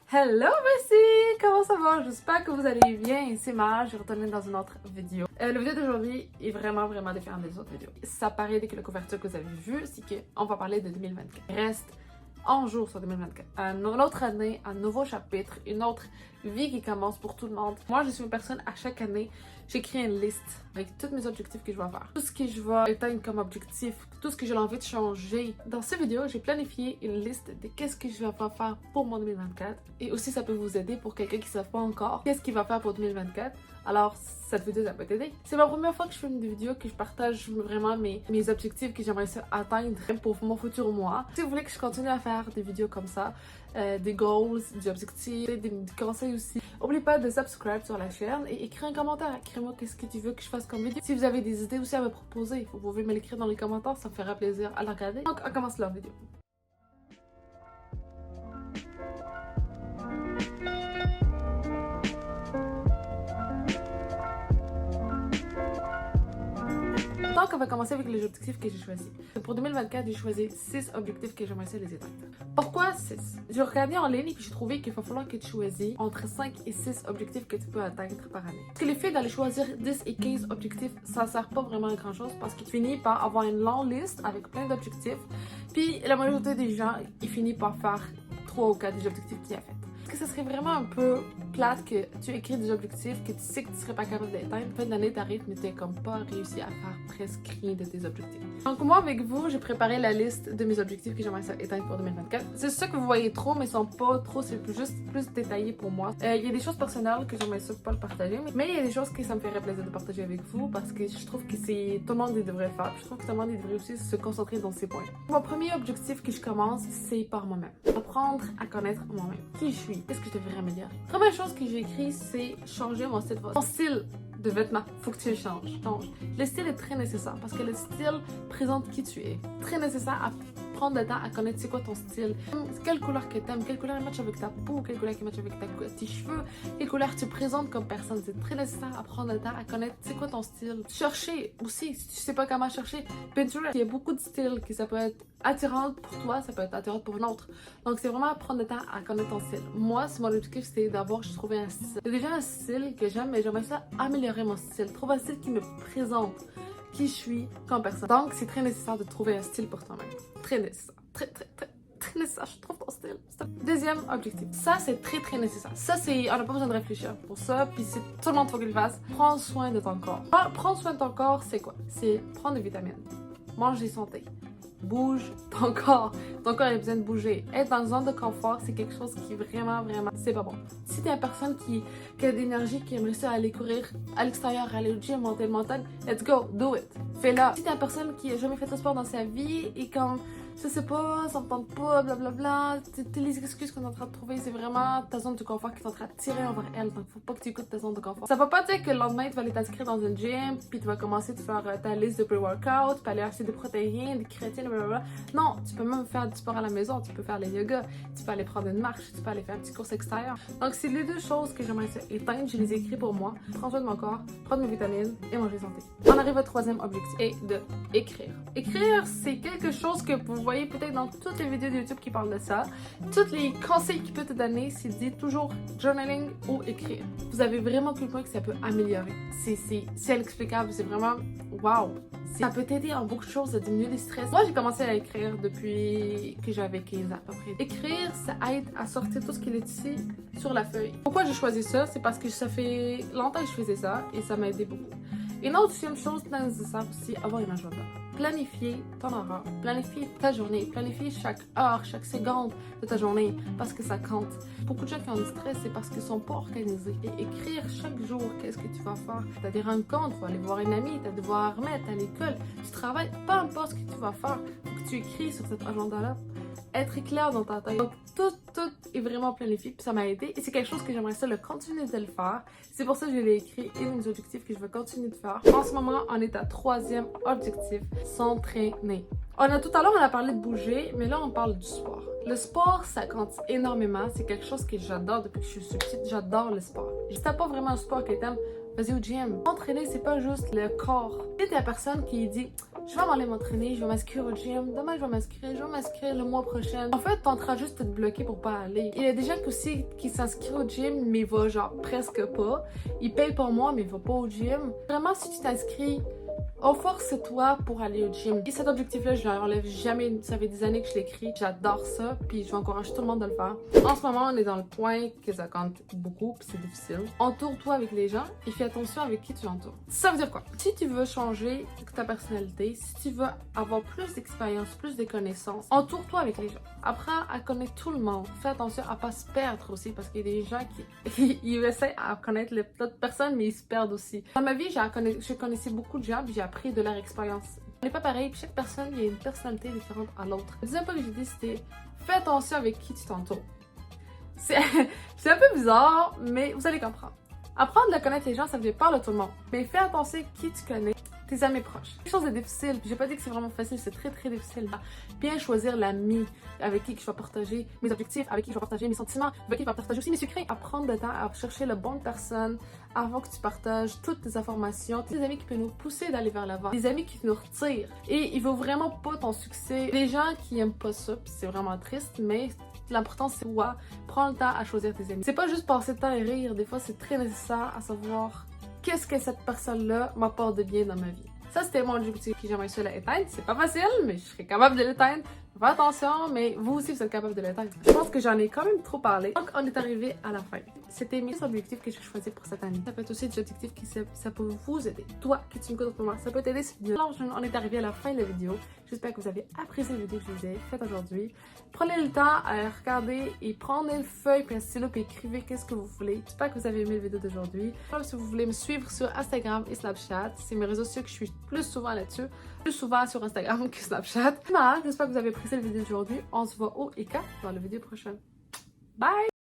Hello Bessie! Comment ça va? J'espère que vous allez bien. C'est Mara, je retourne dans une autre vidéo. La vidéo d'aujourd'hui est vraiment différente des autres vidéos. Ça paraît dès que la couverture que vous avez vue, c'est qu'on va parler de 2024. Il reste 11 jours sur 2024. Une autre année, un nouveau chapitre, une autre vie qui commence pour tout le monde. Moi, je suis une personne, à chaque année, j'écris une liste avec tous mes objectifs que je vais faire. Tout ce que je vais atteindre comme objectif, tout ce que j'ai envie de changer. Dans cette vidéo, j'ai planifié une liste de qu'est-ce que je vais faire pour mon 2024. Et aussi, ça peut vous aider pour quelqu'un qui ne sait pas encore qu'est-ce qu'il va faire pour 2024. Alors, cette vidéo, ça peut t'aider. C'est ma première fois que je fais une vidéo que je partage vraiment mes objectifs que j'aimerais atteindre pour mon futur moi. Si vous voulez que je continue à faire des vidéos comme ça, des goals, des objectifs, des conseils aussi, n'oubliez pas de subscribe sur la chaîne et écrire un commentaire. Écris-moi qu'est-ce que tu veux que je fasse comme vidéo. Si vous avez des idées aussi à me proposer, vous pouvez me l'écrire dans les commentaires, ça me fera plaisir à la regarder. Donc, on commence la vidéo. Donc, on va commencer avec les objectifs que j'ai choisis. Pour 2024, j'ai choisi 6 objectifs que j'aimerais les atteindre. Pourquoi 6? J'ai regardé en ligne et j'ai trouvé qu'il va falloir que tu choisisses entre 5 et 6 objectifs que tu peux atteindre par année. Parce que le fait d'aller choisir 10 et 15 objectifs, ça ne sert pas vraiment à grand chose parce qu'il finit par avoir une longue liste avec plein d'objectifs. Puis la majorité des gens, ils finissent par faire 3 ou 4 des objectifs qu'il a fait. Parce que ça serait vraiment un peu plate que tu écris des objectifs que tu sais que tu serais pas capable d'atteindre. Fin d'année, t'arrives, mais t'as comme pas réussi à faire presque rien de tes objectifs. Donc moi, avec vous, j'ai préparé la liste de mes objectifs que j'aimerais atteindre pour 2024. C'est ça que vous voyez trop, mais ils sont pas trop, c'est juste plus détaillé pour moi. Il y a des choses personnelles que j'aimerais pas le partager, mais il y a des choses que ça me ferait plaisir de partager avec vous parce que je trouve que c'est tout le monde devrait faire. Je trouve que tout le monde devrait aussi se concentrer dans ses points. Mon premier objectif que je commence, c'est par moi-même. Apprendre à connaître moi-même. Qui je suis? Qu'est-ce que je devrais améliorer? Première chose que j'ai écrit, c'est changer mon style. Mon style de vêtements, faut que tu le changes. Donc, le style est très nécessaire parce que le style présente qui tu es. Très nécessaire à prendre le temps à connaître c'est quoi ton style. Quelle couleur que t'aimes, quelle couleur match avec ta peau, quelle couleur qui match avec tes cheveux, quelle couleur tu présentes comme personne. C'est très nécessaire à prendre le temps à connaître c'est quoi ton style. Chercher aussi, si tu sais pas comment chercher, Pinterest. Il y a beaucoup de styles qui ça peut être attirant pour toi, ça peut être attirant pour l'autre. Donc c'est vraiment prendre le temps à connaître ton style. Moi, c'est mon objectif, c'est d'avoir, je trouvais un style. C'est déjà un style que j'aime, mais j'aimerais ça améliorer mon style. Trouver un style qui me présente qui je suis comme personne. Donc, c'est très nécessaire de trouver un style pour toi-même. Très nécessaire. Très nécessaire. Je trouve ton style. Deuxième objectif. Ça, c'est très nécessaire. Ça, c'est... On n'a pas besoin de réfléchir pour ça. Puis, c'est tout le monde faut qu'il le fasse. Prends soin de ton corps. Prendre soin de ton corps, c'est quoi? C'est prendre des vitamines. Mange des santé. Bouge ton corps. Ton corps a besoin de bouger. Être dans une zone de confort, c'est quelque chose qui vraiment, c'est pas bon. Si t'es une personne qui a de l'énergie, qui aimerait ça aller courir à l'extérieur, aller au gym, monter une montagne, let's go, do it. Fais-le. Si t'es une personne qui a jamais fait de sport dans sa vie et comme, je sais pas, ça me tente pas, blablabla, les excuses qu'on est en train de trouver, c'est vraiment ta zone de confort qui est en train de tirer envers elle. Donc, faut pas que tu écoutes ta zone de confort. Ça va pas dire que le lendemain, tu vas aller t'inscrire dans une gym, puis tu vas commencer à faire ta liste de pré-workout, puis aller acheter des protéines, des créatines, blablabla. Non, tu peux même faire du sport à la maison, tu peux faire le yoga, tu peux aller prendre une marche, tu peux aller faire un petit course extérieur. Donc, c'est les deux choses que j'aimerais éteindre. Je les ai écrites pour moi. Prendre soin de mon corps, prendre mes vitamines et manger santé. On arrive au troisième objectif, et de écrire. Écrire, c'est quelque chose que vous voyez peut-être dans toutes les vidéos de YouTube qui parlent de ça. Tous les conseils qu'il peut te donner, c'est dit toujours journaling ou écrire. Vous avez vraiment tout le point que ça peut améliorer. C'est inexplicable, c'est vraiment wow. Ça peut t'aider en beaucoup de choses à diminuer le stress. Moi, j'ai commencé à écrire depuis que j'avais 15 ans à peu près. Écrire, ça aide à sortir tout ce qui est ici sur la feuille. Pourquoi j'ai choisi ça? C'est parce que ça fait longtemps que je faisais ça et ça m'a aidé beaucoup. Une autre chose nécessaire aussi, avoir une agenda. Planifier ton horaire, planifier ta journée, planifier chaque heure, chaque seconde de ta journée parce que ça compte. Beaucoup de gens qui ont du stress, c'est parce qu'ils sont pas organisés. Et écrire chaque jour qu'est-ce que tu vas faire. Tu as des rencontres, tu vas aller voir une amie, tu as des devoirs à remettre à l'école, tu travailles, peu importe ce que tu vas faire, faut que tu écris sur cet agenda-là. Être clair dans ta tête. Donc, tout est vraiment planifié, puis ça m'a aidé. Et c'est quelque chose que j'aimerais ça le continuer de le faire. C'est pour ça que je l'ai écrit et mes objectifs que je vais continuer de faire. En ce moment, on est à troisième objectif, s'entraîner. Tout à l'heure, on a parlé de bouger, mais là, on parle du sport. Le sport, ça compte énormément. C'est quelque chose que j'adore depuis que je suis petite. J'adore le sport. Si t'as pas vraiment un sport que t'aimes, vas-y au gym. Entraîner, c'est pas juste le corps. Si t'es la personne qui dit je vais m'aller m'entraîner, je vais m'inscrire au gym, demain je vais m'inscrire le mois prochain. En fait, t'es en train juste de te bloquer pour pas aller. Il y a des gens aussi qui s'inscrivent au gym, mais ils vont genre presque pas. Ils payent pour moi, mais ils vont pas au gym. Vraiment, si tu t'inscris, force-toi pour aller au gym. Et cet objectif-là, je l'enlève jamais. Ça fait des années que je l'écris. J'adore ça, puis je vais encourager tout le monde de le faire. En ce moment, on est dans le point que ça compte beaucoup, puis c'est difficile. Entoure-toi avec les gens et fais attention avec qui tu entoures. Ça veut dire quoi? Si tu veux changer ta personnalité, si tu veux avoir plus d'expérience, plus de connaissances, entoure-toi avec les gens. Apprends à connaître tout le monde. Fais attention à pas se perdre aussi, parce qu'il y a des gens qui ils essaient à connaître les autres personnes, mais ils se perdent aussi. Dans ma vie, je connaissais beaucoup de gens, puis j'ai appris de leur expérience. On n'est pas pareil, puis chaque personne, il y a une personnalité différente à l'autre. Le deuxième point que j'ai dit, c'était fais attention avec qui tu t'entoures. C'est un peu bizarre, mais vous allez comprendre. Apprendre à connaître les gens, ça veut dire parler à tout le monde. Mais fais attention à qui tu connais, tes amis proches. Quelque chose de difficile, puis j'ai pas dit que c'est vraiment facile, c'est très très difficile. Bien choisir l'ami avec qui je vais partager mes objectifs, avec qui je vais partager mes sentiments, avec qui je vais partager aussi mes secrets. Apprendre le temps à chercher la bonne personne avant que tu partages toutes tes informations. Des amis qui peuvent nous pousser d'aller vers l'avant, des amis qui nous retirent. Et ils veulent vraiment pas ton succès. Des gens qui aiment pas ça, puis c'est vraiment triste, mais l'important c'est toi. Prends le temps à choisir tes amis. C'est pas juste passer le temps et rire, des fois c'est très nécessaire à savoir qu'est-ce que cette personne-là m'apporte de bien dans ma vie. Ça, c'était mon objectif que j'aimerais ça l'éteindre. C'est pas facile, mais je serais capable de l'éteindre. Fais attention, mais vous aussi, vous êtes capable de l'éteindre. Je pense que j'en ai quand même trop parlé. Donc, on est arrivé à la fin. C'était mes objectifs que j'ai choisis pour cette année. Ça peut être aussi des objectifs qui ça peut vous aider. Toi, qui tu me écoutes en ce moment, ça peut t'aider. Alors, on est arrivé à la fin de la vidéo. J'espère que vous avez apprécié la vidéo que je vous ai faite aujourd'hui. Prenez le temps à regarder et prenez une feuille et un stylo et écrivez qu'est-ce que vous voulez. J'espère que vous avez aimé la vidéo d'aujourd'hui. Si vous voulez me suivre sur Instagram et Snapchat, c'est mes réseaux sociaux que je suis plus souvent là-dessus. Plus souvent sur Instagram que Snapchat. J'espère que vous avez apprécié la vidéo d'aujourd'hui. On se voit au EK dans la vidéo prochaine. Bye!